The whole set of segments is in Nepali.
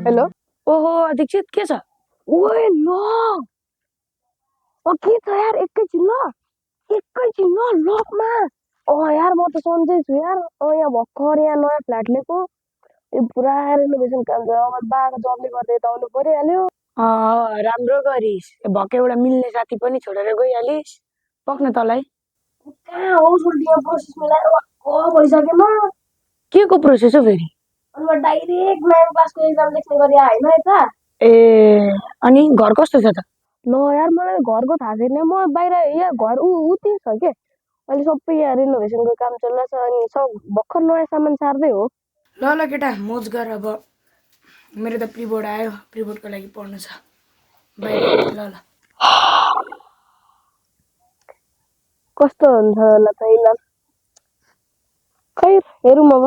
हेलो। ओहो दीक्षित के छ? ओए ल के छ यार एकैछिन ल लकमा। यार म त सन्चै छु यार। यहाँ भर्खर यहाँ नयाँ फ्ल्याट लिएको। पुरा रेनोभेसन काम छ। अब बाबाको जबले गर्दा यता आउनु परिहाल्यो। राम्रो गरिस्। भक्कै एउटा मिल्ने साथी पनि छोडेर गइहालिस्। पक्न तँलाई कहाँ हो सोल्टी, यहाँ प्रोसेस मिलाएर भक्क भइसक्यो म। के को प्रोसेस हो फेरि? अनि म डाइरेक्ट 9 क्लासको एक्जाम लेख्ने गरी आएन यता। ए अनि घर कस्तो छ त? ल यार मलाई घरको थाहा छैन। म बाहिर यहाँ घर उति छ के। अहिले सबै यहाँ रेनोभेसनको काम चलिरहेछ। अनि सब भर्खर नयाँ सामान सार्दै हो। ल केटा मोज गर। अब मेरो त प्रिबोर्ड आयो, प्रिबोर्डको लागि पढ्नु छ बाहिर। ल कस्तो हुन्छ होला त इलाम। खै हेरौँ अब।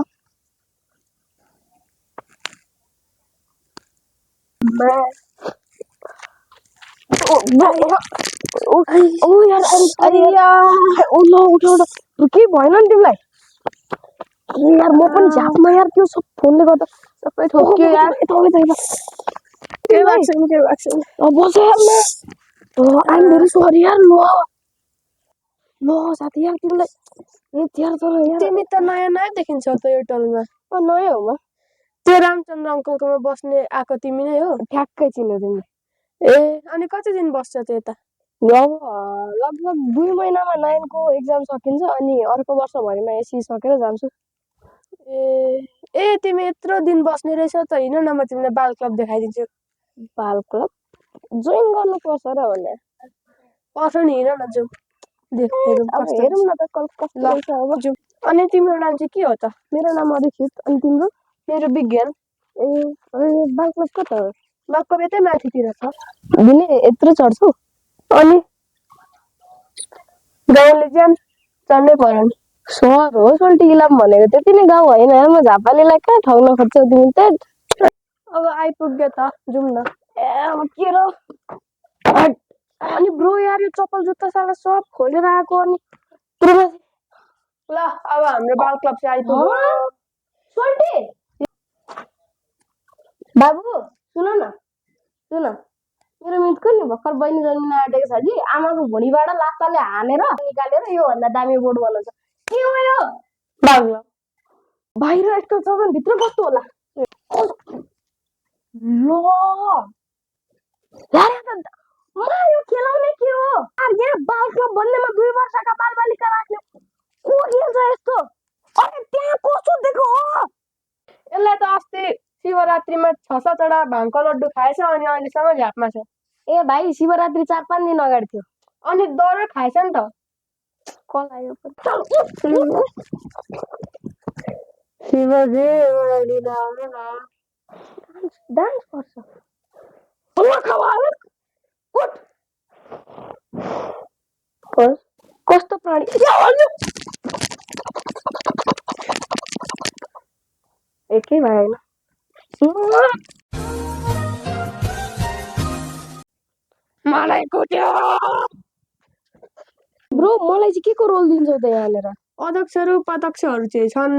केही भएन नि तिमीलाई? यार म पनि झ्यापमा यार त्यो सब फोनले गर्दा सबै ठोक्यो यार। बस यार ल। आइम भेरी सरी यार। ल साथी यार तिमीलाई तिमी त नयाँ नयाँ देखिन्छौ त यो टोलमा। नयाँ हो म। त्यो रामचन्द्र अङ्कलकोमा बस्ने आएको तिमी नै हो? ठ्याक्कै चिन्यो तिमीले। ए अनि कति दिन बस्छ त यता? लगभग 2 महिनामा 9 को एक्जाम सकिन्छ। अनि अर्को वर्षभरिमा एसी सकेर जान्छु। ए तिमी यत्रो दिन बस्ने रहेछौ त। हिँड न म तिमीलाई बाल क्लब देखाइदिन्छु। बाल क्लब जोइन गर्नुपर्छ र भने पर्छ नि, हिँड न जाउँ। अब हेरौँ न त कस्तो रहेछ अब। जाउँ। अनि तिम्रो नाम चाहिँ के हो त? मेरो नाम अरिक्षित। अनि तिम्रो? मेरो विज्ञान। बाल क्लब कता हो? बाल क्लब यतै माथितिर छ। दिने यत्रो चढ्छौ? अनि गाउँले ज्यान चढ्नै पर्यो नि। सहर हो सोल्टी इलाम भनेको त्यति नै गाउँ होइन। म झापालीलाई कहाँ ठग्न खोज्छौ तिमी त? अब आइपुग्यो त, जाउँ न। अब के र? अनि ब्रो यार यो चप्पल जुत्ता साला सब खोलेर आएको। अनि ल अब हाम्रो बाल क्लब चाहिँ आइपुग्यो। सोल्टी बाबु सुन न मेरो मितको नि भर्खर बहिनी जन्मिन आँटेको छ कि। आमाको भुँडीबाट लात्ताले हानेर निकालेर योभन्दा दामी बोर्ड बनाउँछ। के हो यो? बाल क्लब बाहिर यस्तो छ भने भित्र कस्तो होला? ल यो खेलाउने के हो? यहाँ बाल क्लब भन्नेमा 2 वर्षका बालबालिका राख्ने को खेल्छ यस्तो? अनि त्यहाँ कस्तो देखो हो? यसलाई त अस्ति शिवरात्रिमा 6-7वटा भाङको लड्डु खाएछ। अनि अहिलेसम्म झ्यापमा छ। ए भाइ शिवरात्रि 4-5 दिन अगाडि थियो। अनि दरै खाएछ नि त। कल आयो शिवजी डान्स गर्छ। कस्तो प्राणी एकै भाइ होइन। मलाई कुट्यो। ब्रो मलाई चाहिँ के को रोल दिन्छौ त यहाँनिर? अध्यक्षहरू उपाध्यक्षहरू चाहिँ छन्।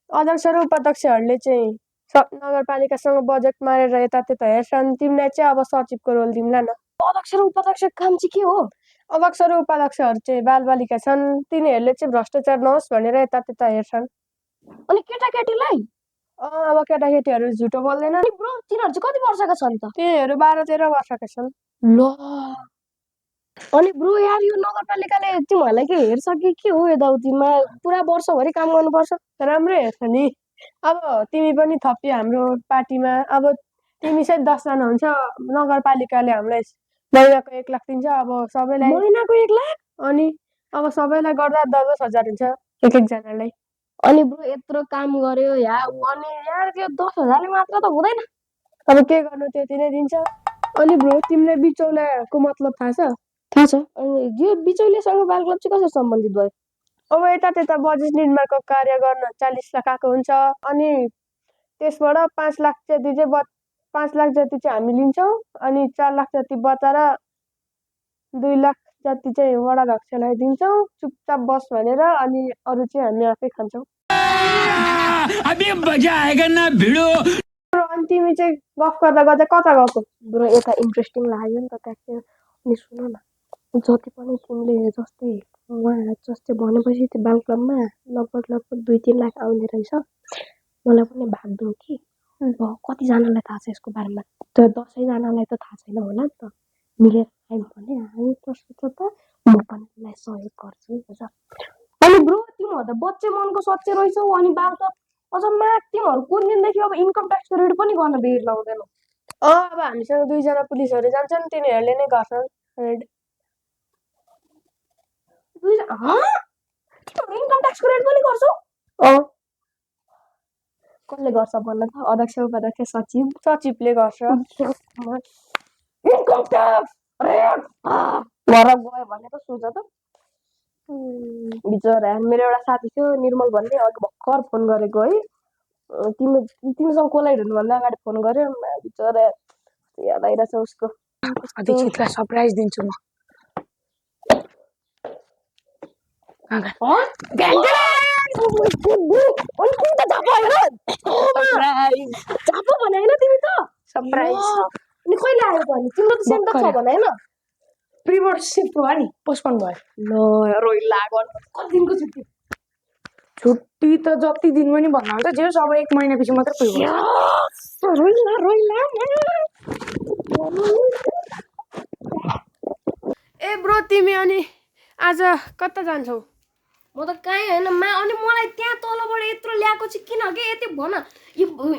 अध्यक्ष र उपाध्यक्षहरूले चाहिँ नगरपालिकासँग बजेट मारेर यतात्यता हेर्छन्। तिमीलाई चाहिँ अब सचिवको रोल दिउँला न। अध्यक्ष र उपाध्यक्ष काम चाहिँ के हो? अध्यक्ष र उपाध्यक्षहरू चाहिँ बालबालिका छन्। तिनीहरूले चाहिँ भ्रष्टाचार नहोस् भनेर यतात्यता हेर्छन्। अनि केटाकेटीलाई? अब केटाकेटीहरू झुटो बोल्दैन। ब्रो तिनीहरू चाहिँ कति वर्षका छन् त? तिनीहरू 12-13 वर्षका छन्। ल अनि ब्रो यार यो नगरपालिकाले तिमीहरूलाई के हेर्छ कि के हो? यताउतिमा पुरा वर्षभरि काम गर्नुपर्छ। राम्रै हेर्छ नि। अब तिमी पनि थपियो हाम्रो पार्टीमा। अब तिमी चाहिँ 10जना हुन्छ। नगरपालिकाले हामीलाई महिनाको 1 लाख दिन्छ। अब सबैलाई महिनाको 1 लाख? अनि अब सबैलाई गर्दा 10,000 हुन्छ एक-एकजनालाई। अनि ब्रो यत्रो काम गर्यो अनि यार त्यो 10,000ले मात्र त हुँदैन। अब के गर्नु, त्यति नै दिन्छ। अनि ब्रो तिमीलाई बिचौलाको मतलब थाहा छ? थाहा छ। अनि यो बिचौलियासँग बाल क्लब चाहिँ कसरी सम्बन्धित भयो? अब यतात्यता बजेट निर्माणको कार्य गर्न 40 लाख आएको हुन्छ। अनि त्यसबाट 5 लाख जति चाहिँ 5 लाख जति चाहिँ हामी लिन्छौँ। अनि 4 लाख जति बचाएर 2 लाख जति चाहिँ वडाध्यक्षलाई दिन्छौँ चुपचाप बस भनेर, अनि अरू चाहिँ हामी आफै खान्छौँ। अभी मजा आएगा ना भिडो। अनि तिमी चाहिँ गफ गर्दा गर्दा कता गएको? ब्रो यता इन्ट्रेस्टिङ लाग्यो नि त त्यहाँ। अनि सुन न, जति पनि तिमीले जस्तै उहाँ जस्तै भनेपछि त्यो बाल क्लबमा लगभग 2-3 लाख आउने रहेछ। मलाई पनि भाग दिउँ कि। अब कतिजनालाई थाहा छ यसको बारेमा? त्यो 10जनालाई त थाहा छैन होला नि त। मिलेर आयौँ भने हामी त्यसो त म पनि उसलाई सहयोग गर्छु भन्छ। अनि ब्रो तिमीहरू त बच्चे मनको सच्चे रहेछौ। अनि बाल त अझ माग तिमीहरू कुन दिनदेखि अब इन्कम ट्याक्सको रेड पनि गर्न बेर लाउँदैनौ। अब हामीसँग 2जना पुलिसहरू जान्छन्, तिनीहरूले नै गर्छन् रेड। तिमीहरू इन्कम ट्याक्सको रेड पनि गर्छौ? कसले गर्छ भन्न त? अध्यक्ष, उपाध्यक्ष, सचिव, सचिवले गर्छ। इन्कम ट्याक्स रेड भएर गयो भने त सोच त। बिचरा मेरो एउटा साथी थियो निर्मल भन्ने, अघि भर्खर फोन गरेको है। तिमीसँग कोलाइड हुनुभन्दा अगाडि फोन गर्यो। बिचरा याद आइरहेछ उसको। अध्यक्षलाई सरप्राइज दिन्छु म। झापा भने होइन तिमी त? सरप्राइज। अनि कहिले आएको? अनि तिम्रो त सेन्टर छ भने होइन? प्रिबोर्ड सिफ्ट भयो नि, पोस्टपोन भयो। ल रोइ लाग्यो। कति दिनको छुट्टी? छुट्टी त जति दिन पनि भन्दा हुन्छ, जे अब 1 महिनापछि मात्रै प्रिबोर्ड। रोइला ए ब्रो, तिमी अनि आज कता जान्छौ? म त कहीँ होइन अनि मलाई त्यहाँ तलबाट यत्रो ल्याएको चाहिँ किन के? यति भन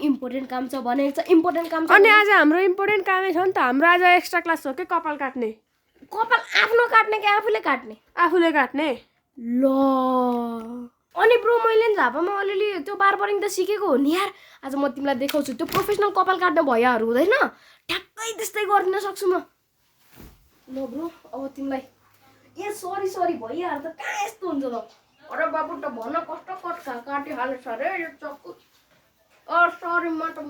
इम्पोर्टेन्ट काम छ भने इम्पोर्टेन्ट काम छ। अनि आज हाम्रो इम्पोर्टेन्ट कामै छ नि त। हाम्रो आज एक्स्ट्रा क्लास हो कि कपाल काट्ने। कपाल आफ्नो काट्ने कि आफूले काट्ने? आफूले काट्ने। ल अनि ब्रो मैले नि झापामा अलिअलि त्यो बारबरिङ त सिकेको हो नि यार। आज म तिमीलाई देखाउँछु। त्यो प्रोफेसनल कपाल काट्ने भैयाहरू हुँदैन, ठ्याक्कै त्यस्तै गरिदिन सक्छु म। ल ब्रो अब तिमीलाई सरी भैयाहरू त कहाँ यस्तो हुन्छ त? अरे बाबु त भन कस्तो कट काटिहाल्छ अरे यो चक्कु। सरी म त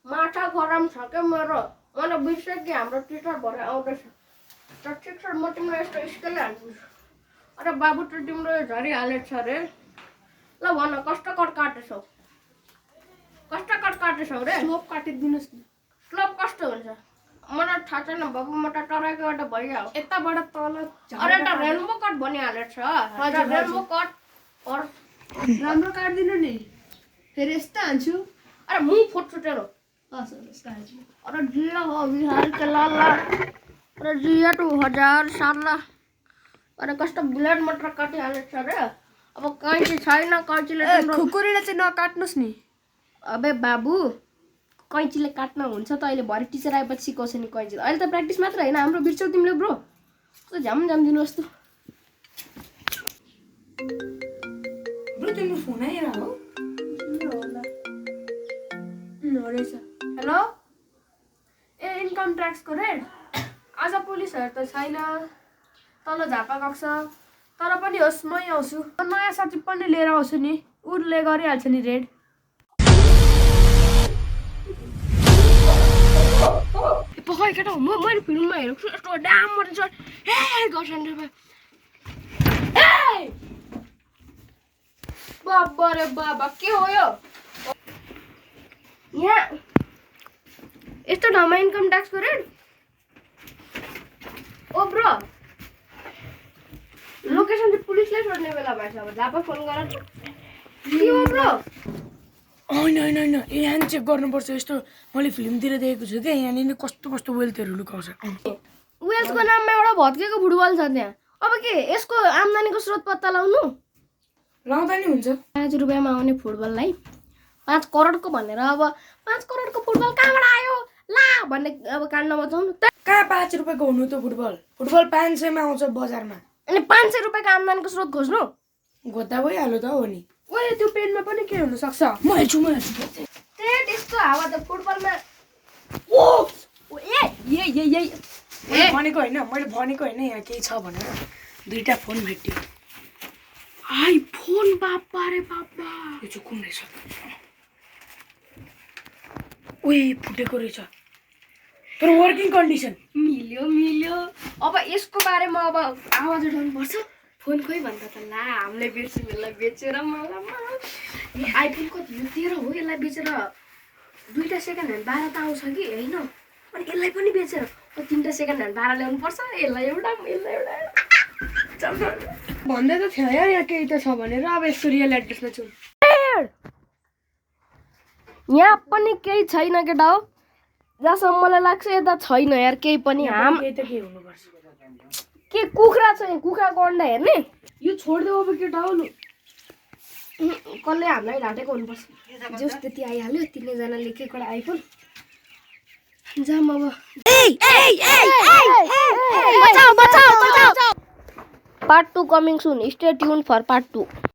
माथा गरम छ क्या मेरो। मैले बिर्सेँ कि हाम्रो टिचर भरे आउँदैछ। त ठिक छ म तिमीलाई यस्तो स्केलले हालिदिन्छु। अरे बाबु त तिम्रो यो झरिहालेछ अरे। ल भन कस्तो कट काटेछौ? कस्तो कट काटेछौ रे? स्लोप काटिदिनुहोस् न। स्लोप कस्तो हुन्छ? मलाई थाहा छैन बाबु, म त टराइकोबाट भइहाल्यो। यताबाट तल अरे त रेनबो कट भनिहालेछ। रेनबो कट राम्रो काटिदिनु नि, फेरि यस्तो हान्छु। अरे मुँह फुट्छु तेरो। अरे जिया हो बिहार के लाला। अरे जिया 2000 साला। अरे कस्तो ब्लेड मात्र काटिहालेछ रे। अब कैँची छैन, कैँचीले तिम्रो खुकुरीले चाहिँ नकाट्नुहोस् नि। अबे बाबु कैँचीले काट्न हुन्छ त? अहिले भरे टिचर आएपछि सिकाउँछ नि कैँची। अहिले त प्र्याक्टिस मात्र होइन, हाम्रो बिर्छौ तिमीले ब्रो। झ्याम दिनुहोस् त। ब्रो तिम्रो फोन आइरहेको हो? रहेछ। हेलो, ए इन्कम ट्याक्सको रेड? आज पुलिसहरू त छैन, तल झापा गएको छ। तर पनि होस् मै आउँछु। नयाँ सचिव पनि लिएर आउँछु नि, उसले गरिहाल्छ नि रेड। पकाइ केटा मैले फिल्ममा हेरेको छु यस्तो डाम मर्छ। हे गर्छन् रे बाबा रे बाबा, के हो यो? यहाँ यस्तो ठाउँमा इन्कम ट्याक्सको रेड? ओ ब्रो लोकेसन चाहिँ पुलिसले सोध्ने बेला भएछ। अब झापा फोन गर। के हो ब्रो? होइन यहाँ चेक गर्नुपर्छ। यस्तो मैले फिल्मतिर देखेको छु क्या, यहाँनिर कस्तो वेल्थहरू लुकाउँछ। वेल्सको नाममा एउटा भत्केको फुटबल छ त्यहाँ। अब के यसको आम्दानीको स्रोत पत्ता लगाउनु? लाउँदा नि हुन्छ। 5 रुपियाँमा आउने फुटबललाई 5 करोडको भनेर अब 5 करोडको फुटबल कहाँबाट आयो ला भन्ने अब काण्ड मचाउनु। कहाँ 5 रुपियाँको हुनु त फुटबल 500मा आउँछ बजारमा। अनि 500 रुपियाँको आम्दानीको स्रोत खोज्नु? गोद्दा भइहाल्यो त हो नि। ओए त्यो पेनमा पनि के हुनसक्छ? म हेर्छु। त्यस्तो हावा त फुटबलमा। मैले भनेको होइन यहाँ केही छ भनेर। 2टा फोन भेट्यो। आइफोन बाबा रे बाबा। यो चाहिँ कुन रहेछ? ओए फुटेको रहेछ। तर वर्किङ कन्डिसन मिल्यो अब यसको बारेमा अब आवाज उठाउनुपर्छ फोन खोइ भन्दा त ला हामीले बेच्यौँ यसलाई बेचेर मलाई आइफोन कति हो 13 हो यसलाई बेचेर 2टा सेकेन्ड ह्यान्ड 12 त आउँछ कि होइन अनि यसलाई पनि बेचेर 3टा सेकेन्ड ह्यान्ड 12 ल्याउनु पर्छ यसलाई एउटा भन्दै त थियो यार यहाँ केही त छ भनेर अब यसको रियल एड्रेसमा छु यहाँ पनि केही छैन केटा हो जहाँसम्म मलाई लाग्छ यता छैन यार केही पनि केही त के हुनुपर्छ के कुखुरा छ यहाँ कुखुराको अन्डा हेर्ने यो छोडिदेऊ अब केटा हो लु कसले हामीलाई ढाँटेको हुनुपर्छ जस त्यति आइहाल्यो तिनैजनाले के एउटा आइफोन जाम अब part 2 coming soon stay tune for part 2